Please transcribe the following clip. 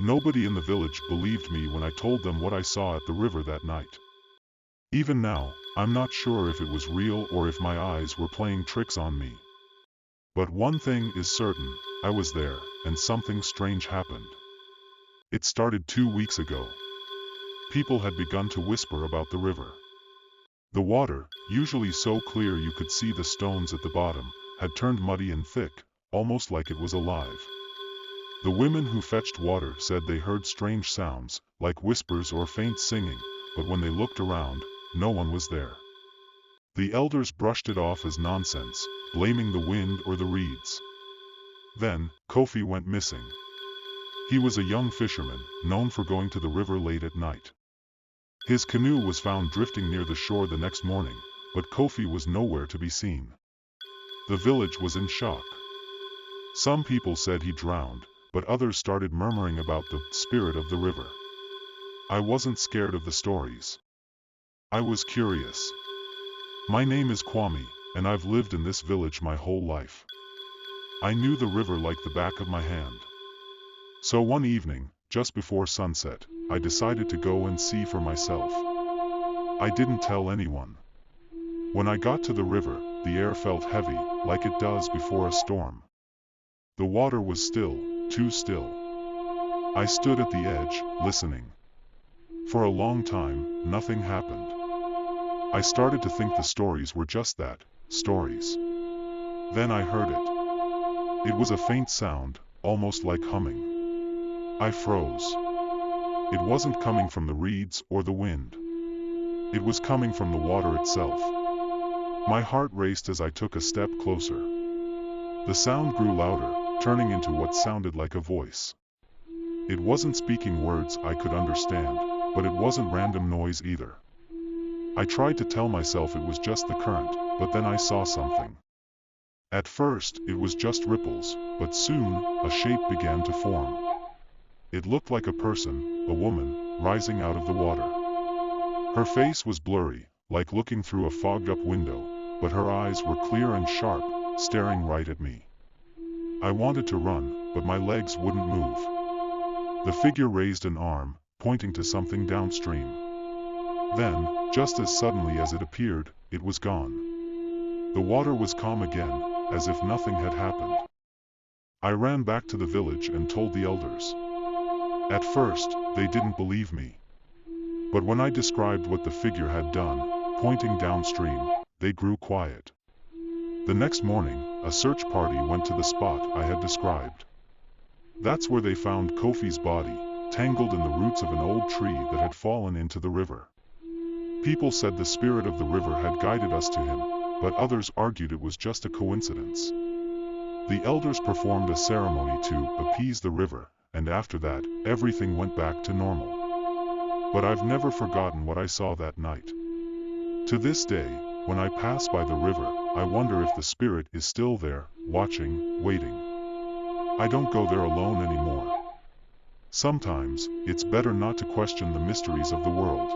Nobody in the village believed me when I told them what I saw at the river that night. Even now, I'm not sure if it was real or if my eyes were playing tricks on me. But one thing is certain, I was there, and something strange happened. It started 2 weeks ago. People had begun to whisper about the river. The water, usually so clear you could see the stones at the bottom, had turned muddy and thick, almost like it was alive. The women who fetched water said they heard strange sounds, like whispers or faint singing, but when they looked around, no one was there. The elders brushed it off as nonsense, blaming the wind or the reeds. Then, Kofi went missing. He was a young fisherman, known for going to the river late at night. His canoe was found drifting near the shore the next morning, but Kofi was nowhere to be seen. The village was in shock. Some people said he drowned, but others started murmuring about the spirit of the river. I wasn't scared of the stories. I was curious. My name is Kwame, and I've lived in this village my whole life. I knew the river like the back of my hand. So one evening, just before sunset, I decided to go and see for myself. I didn't tell anyone. When I got to the river, the air felt heavy, like it does before a storm. The water was still, too still. I stood at the edge, listening. For a long time, nothing happened. I started to think the stories were just that, stories. Then I heard it. It was a faint sound, almost like humming. I froze. It wasn't coming from the reeds or the wind. It was coming from the water itself. My heart raced as I took a step closer. The sound grew louder, turning into what sounded like a voice. It wasn't speaking words I could understand, but it wasn't random noise either. I tried to tell myself it was just the current, but then I saw something. At first, it was just ripples, but soon, a shape began to form. It looked like a person, a woman, rising out of the water. Her face was blurry, like looking through a fogged-up window, but her eyes were clear and sharp, staring right at me. I wanted to run, but my legs wouldn't move. The figure raised an arm, pointing to something downstream. Then, just as suddenly as it appeared, it was gone. The water was calm again, as if nothing had happened. I ran back to the village and told the elders. At first, they didn't believe me. But when I described what the figure had done, pointing downstream, they grew quiet. The next morning, a search party went to the spot I had described. That's where they found Kofi's body, tangled in the roots of an old tree that had fallen into the river. People said the spirit of the river had guided us to him, but others argued it was just a coincidence. The elders performed a ceremony to appease the river, and after that, everything went back to normal. But I've never forgotten what I saw that night. To this day, when I pass by the river, I wonder if the spirit is still there, watching, waiting. I don't go there alone anymore. Sometimes, it's better not to question the mysteries of the world.